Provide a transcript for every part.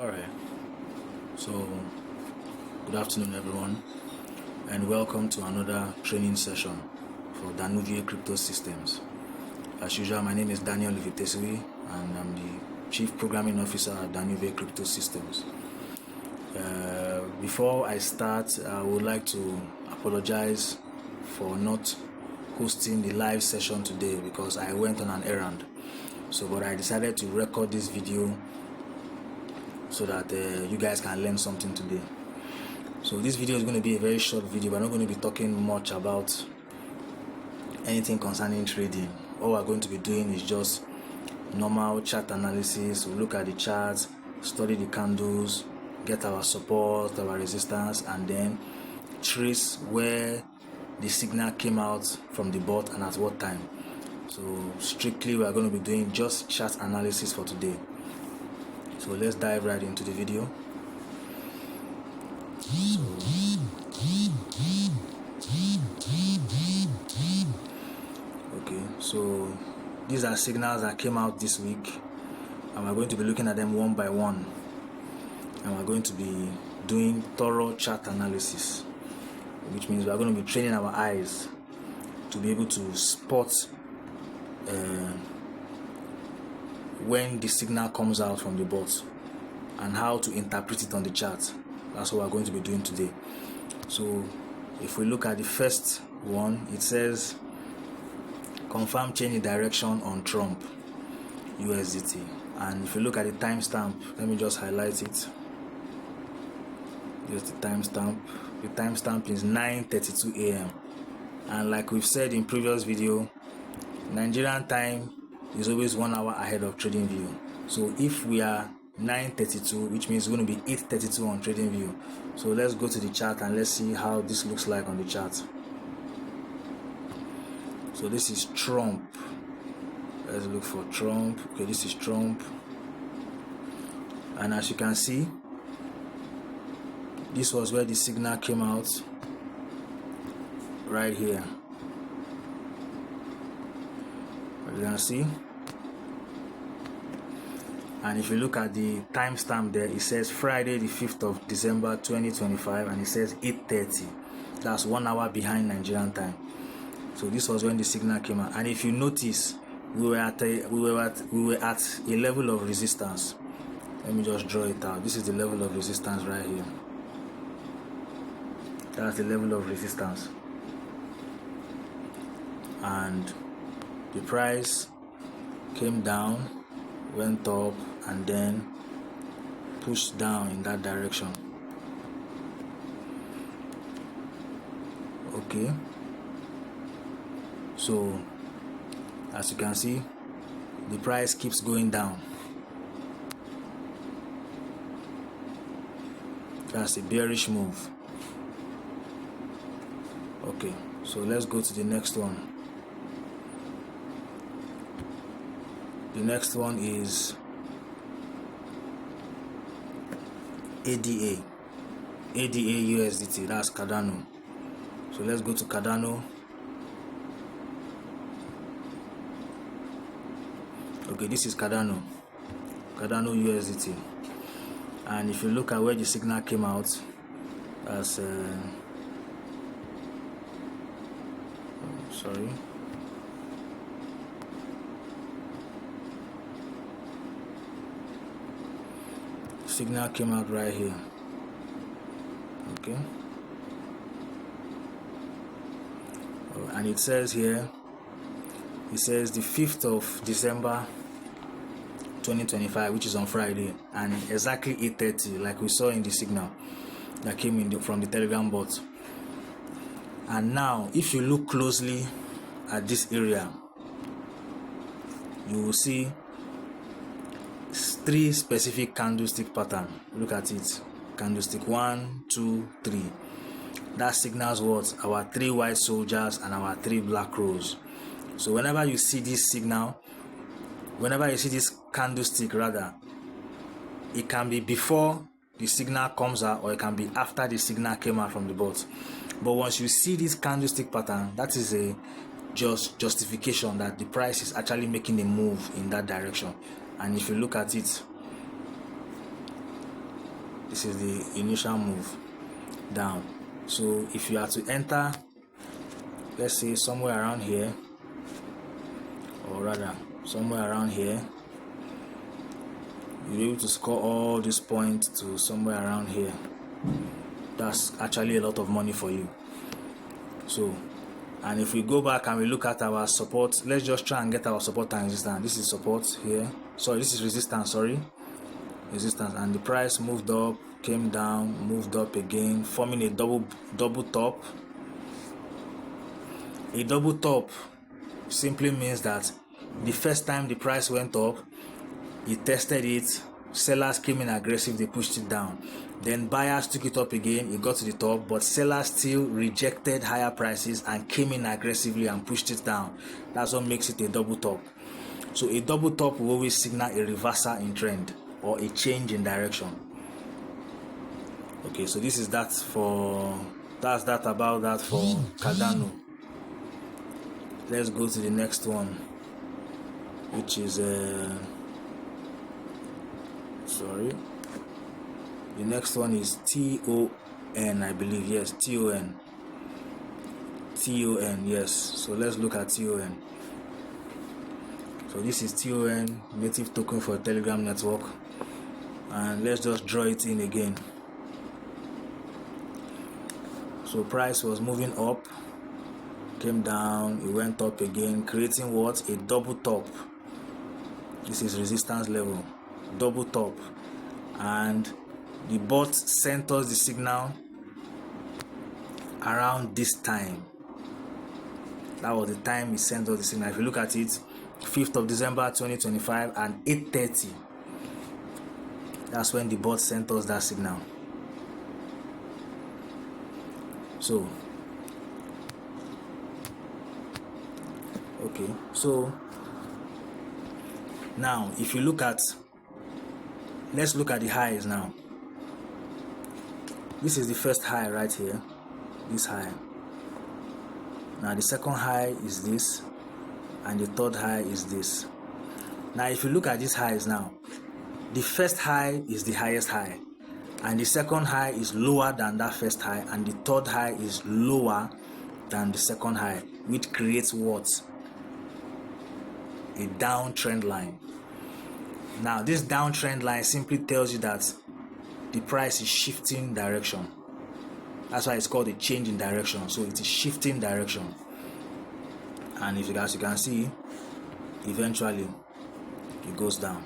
Alright, so good afternoon everyone, and welcome to another training session for Danuvie Crypto Systems. As usual, my name is Daniel Livitesui and I'm the Chief Programming Officer at Danuvie Crypto Systems. Before I start, I would like to apologize for not hosting the live session today because I went on an errand. But I decided to record this video so that you guys can learn something today. So this video is going to be a very short video. We're not going to be talking much about anything concerning trading. All we're going to be doing is just normal chart analysis. We'll look at the charts, study the candles, get our support, our resistance, and then trace where the signal came out from the bot and at what time. So strictly we are going to be doing just chart analysis for today. So let's dive right into the video. So these are signals that came out this week, and we're going to be looking at them one by one, and we're going to be doing thorough chart analysis, which means we're going to be training our eyes to be able to spot when the signal comes out from the bot and how to interpret it on the chart. That's what we're going to be doing today. So if we look at the first one, it says confirm change in direction on Trump USDT, and if you look at the timestamp, let me just highlight it. Here's the timestamp. The timestamp is 9:32 a.m. and like we've said in previous video, Nigerian time is always 1 hour ahead of TradingView. So if we are 9:32, which means it's going to be 8:32 on TradingView. So let's go to the chart and let's see how this looks like on the chart. So this is Trump. Let's look for Trump. Okay, this is Trump. And as you can see, this was where the signal came out, right here. You can see. And if you look at the timestamp there, it says Friday the 5th of December 2025, and it says 8:30. That's 1 hour behind Nigerian time. So this was when the signal came out. And if you notice, we were at a level of resistance. Let me just draw it out. This is the level of resistance right here. That's the level of resistance. And the price came down, went up, and then pushed down in that direction. Okay. So as you can see, the price keeps going down. That's a bearish move. Okay, so let's go to the next one. The next one is ADA USDT. That's Cardano. So let's go to Cardano. Okay, this is Cardano USDT, and if you look at where the signal came out, as signal came out right here. Okay, and it says here, it says the 5th of December 2025, which is on Friday, and exactly 8:30, like we saw in the signal that came in from the Telegram bot. And now if you look closely at this area, you will see 3 specific candlestick pattern. Look at it. Candlestick 1, 2, 3. That signals what? Our 3 white soldiers and our 3 black rows. So whenever you see this signal, whenever you see this candlestick rather, it can be before the signal comes out or it can be after the signal came out from the bot. But once you see this candlestick pattern, that is a justification that the price is actually making a move in that direction. And if you look at it, This is the initial move down. So if you are to enter, let's say somewhere around here, or rather somewhere around here, you'll be able to score all these points to somewhere around here. That's actually a lot of money for you. So, and if we go back and we look at our support, let's just try and get our support and resistance. This is support here. Sorry, this is resistance. Sorry, resistance. And the price moved up, came down, moved up again, forming a double top. A double top simply means that the first time the price went up, it tested it, sellers came in aggressive, they pushed it down. Then buyers took it up again, it got to the top, but sellers still rejected higher prices and came in aggressively and pushed it down. That's what makes it a double top. So a double top will always signal a reversal in trend or a change in direction. Okay, so this is that for about that for Cardano. Let's go to the next one, which is the next one is TON, I believe. Yes, TON, yes. So let's look at TON. So this is TON, native token for Telegram network, and let's just draw it in again. So price was moving up, came down, it went up again, creating what? A double top. This is resistance level, double top, and the bot sent us the signal around this time. That was the time it sent us the signal. If you look at it, 5th of December 2025 and 8:30, that's when the bot sent us that signal. So okay, so now if you look at, let's look at the highs now. This is the first high right here, this high. Now the second high is this, and the third high is this. Now if you look at these highs now, the first high is the highest high, and the second high is lower than that first high, and the third high is lower than the second high, which creates what? A downtrend line. Now this downtrend line simply tells you that the price is shifting direction. That's why it's called a change in direction. So it is shifting direction, and if you guys, you can see, eventually it goes down.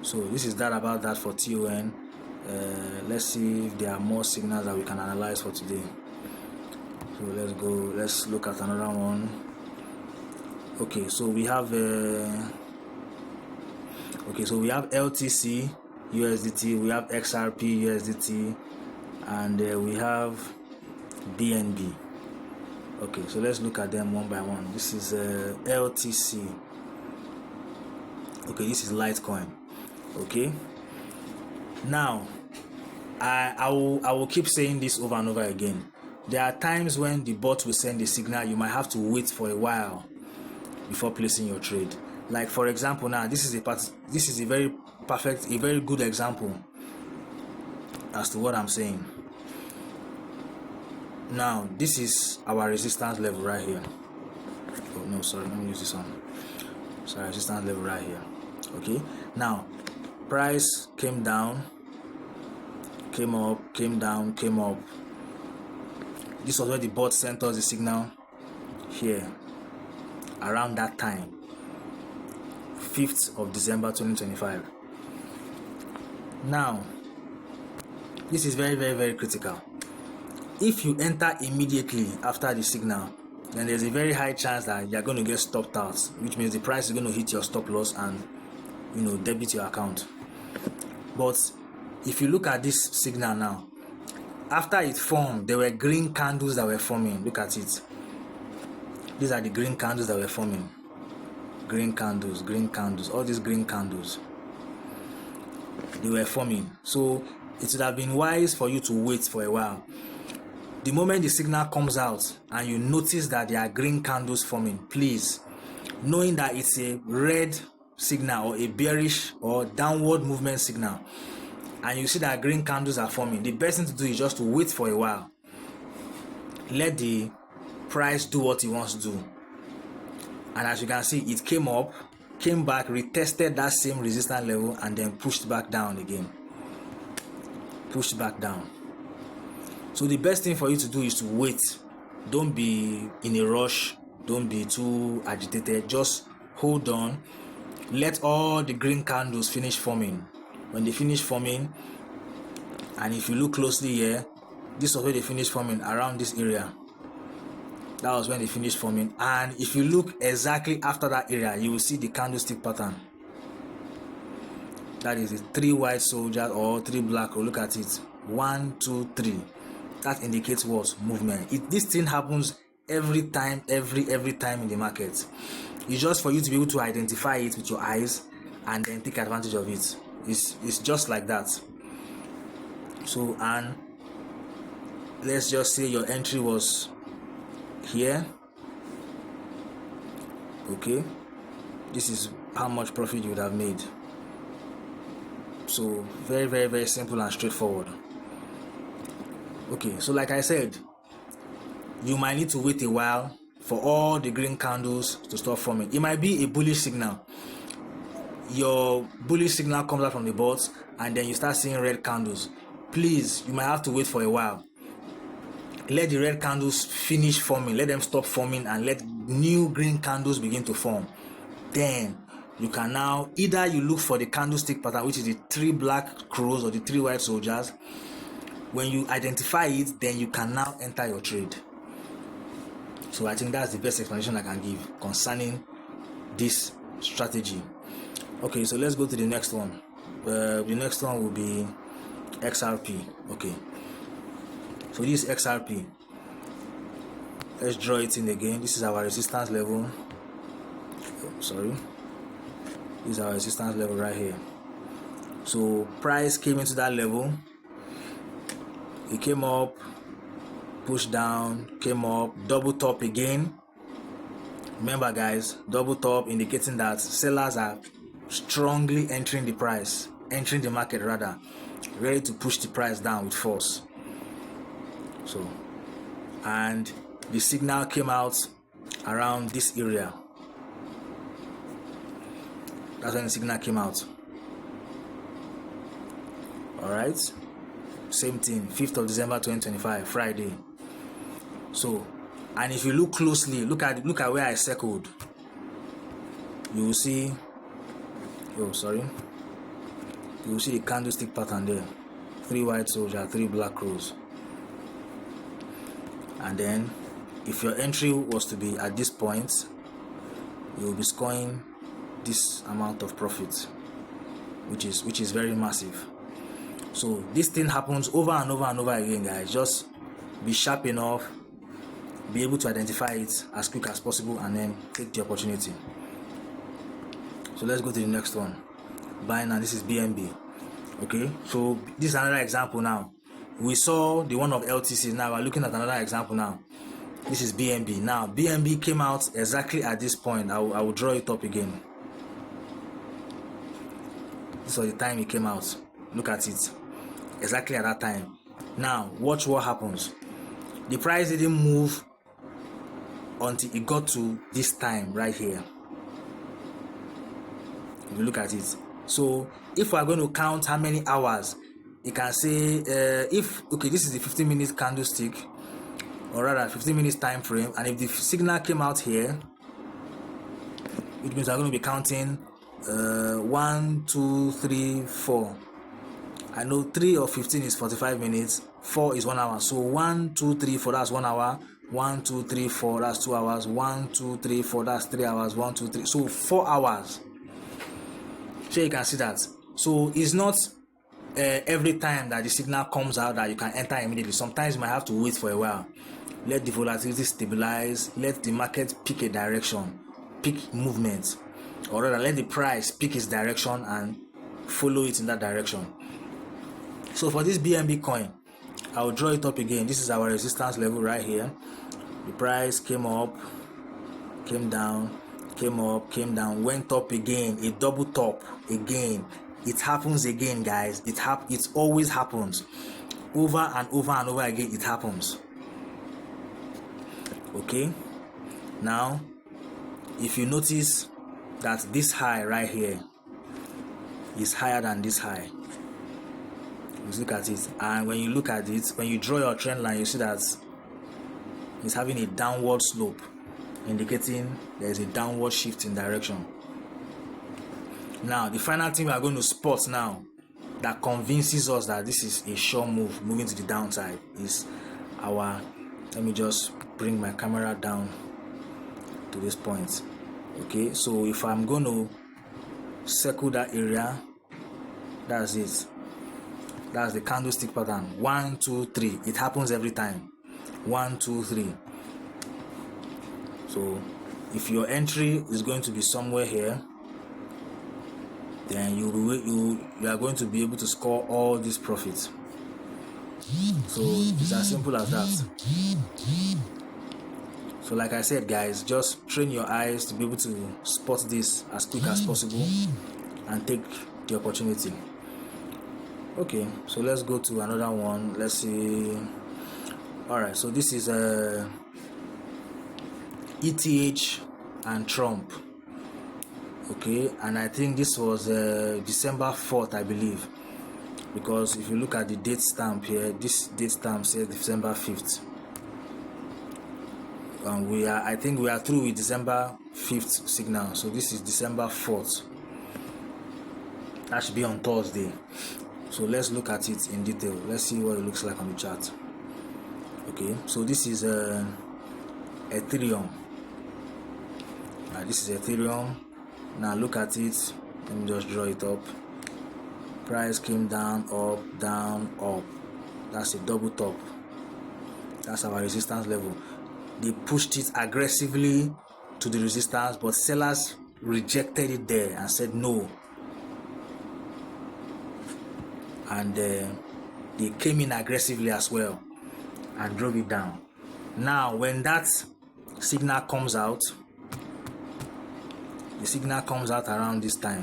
So this is that about that for TON. Let's see if there are more signals that we can analyze for today. So let's look at another one. Okay, so we have LTC USDT, we have XRP USDT, and we have BNB. Okay, so let's look at them one by one. This is LTC. Okay, this is Litecoin. Okay, now I will keep saying this over and over again. There are times when the bot will send a signal, you might have to wait for a while before placing your trade. Like for example, now this is a very good example as to what I'm saying. Now this is our resistance level right here. Oh no, sorry, let me use this one. Sorry, resistance level right here. Okay, now price came down, came up, came down, came up. This was where the bot sent us the signal here around that time, 5th of December 2025. Now this is very, very, very critical. If you enter immediately after the signal, then there's a very high chance that you're going to get stopped out, which means the price is going to hit your stop loss and debit your account. But if you look at this signal now, after it formed, there were green candles that were forming. Look at it. These are the green candles that were forming. Green candles, all these green candles, they were forming. So it would have been wise for you to wait for a while. The moment the signal comes out and you notice that there are green candles forming, please, knowing that it's a red signal or a bearish or downward movement signal, and you see that green candles are forming, the best thing to do is just to wait for a while. Let the price do what it wants to do. And as you can see, it came up, came back, retested that same resistance level, and then pushed back down again. Pushed back down. So the best thing for you to do is to wait. Don't be in a rush. Don't be too agitated. Just hold on. Let all the green candles finish forming. When they finish forming, and if you look closely here, this was where they finished forming, around this area. That was when they finished forming. And if you look exactly after that area, you will see the candlestick pattern. That is the 3 white soldiers or 3 black. Look at it. 1, 2, 3. That indicates what? Movement. This thing happens every time, every time in the market. It's just for you to be able to identify it with your eyes and then take advantage of it. It's just like that. So, and let's just say your entry was here. Okay, this is how much profit you would have made. So very simple and straightforward. Okay, so like I said, you might need to wait a while for all the green candles to stop forming. It might be a bullish signal. Your bullish signal comes out from the bots, and then you start seeing red candles. Please, you might have to wait for a while. Let the red candles finish forming, let them stop forming, and let new green candles begin to form. Then you can now either you look for the candlestick pattern, which is the 3 black crows or the 3 white soldiers. When you identify it, then you can now enter your trade. So I think that's the best explanation I can give concerning this strategy. Okay, so let's go to the next one. The next one will be XRP. Okay, so this is XRP. Let's draw it in again. This is our resistance level. Sorry, this is our resistance level right here. So price came into that level. It came up, pushed down, came up, double top again. Remember guys, double top indicating that sellers are strongly entering the market rather, ready to push the price down with force. So, and the signal came out around this area. That's when the signal came out. Alright, same thing, 5th of December 2025, Friday. So, and if you look closely, look at where I circled, you will see, you will see the candlestick pattern there. 3 white soldiers, 3 black crows. And then if your entry was to be at this point, you will be scoring this amount of profit, which is very massive. So this thing happens over and over and over again, guys. Just be sharp enough, be able to identify it as quick as possible, and then take the opportunity. So let's go to the next one. Binance, this is BNB. Okay, so this is another example now. We saw the one of LTC. Now we're looking at another example now. This is BNB. Now BNB came out exactly at this point. I will draw it up again. This was the time it came out. Look at it. Exactly at that time. Now watch what happens. The price didn't move until it got to this time right here. If you look at it. So if we are going to count how many hours, you can say this is the 15-minute candlestick, or rather 15 minutes time frame, and if the signal came out here, it means we're going to be counting 1, 2, 3, 4. I know 3 or 15 is 45 minutes, 4 is 1 hour. So 1, 2, 3, 4, that's 1 hour. 1, 2, 3, 4, that's 2 hours. 1, 2, 3, 4, that's 3 hours. 1, 2, 3, so 4 hours. So you can see that. So it's not every time that the signal comes out that you can enter immediately. Sometimes you might have to wait for a while. Let the volatility stabilize. Let the market pick a direction, pick movement, or rather let the price pick its direction and follow it in that direction. So for this BNB coin, I'll draw it up again. This is our resistance level right here. The price came up, came down, came up, came down, went up again, a double top again, it happens again, guys. It always happens over and over and over again. It happens. Okay, now if you notice that this high right here is higher than this high, let's look at it. And when you look at it, when you draw your trend line, you see that it's having a downward slope, indicating there is a downward shift in direction. Now the final thing we are going to spot now that convinces us that this is a sure move, moving to the downside, is our, let me just bring my camera down to this point. Okay, so if I'm going to circle that area, that's it. That's the candlestick pattern. 1, 2, 3. It happens every time. 1, 2, 3. So if your entry is going to be somewhere here, then you are going to be able to score all these profits. So it's as simple as that. So like I said, guys, just train your eyes to be able to spot this as quick as possible and take the opportunity. Okay, so let's go to another one. Let's see. All right, so this is ETH and Trump. Okay, and I think this was December 4th, I believe, because if you look at the date stamp here, this date stamp says December 5th. I think we are through with December 5th signal, so this is December 4th. That should be on Thursday. So let's look at it in detail. Let's see what it looks like on the chart. Okay, so this is Ethereum. This is Ethereum. Now look at it. Let me just draw it up. Price came down, up, down, up. That's a double top. That's our resistance level. They pushed it aggressively to the resistance, but sellers rejected it there and said no. And they came in aggressively as well and drove it down. Now when that signal comes out, the signal comes out around this time.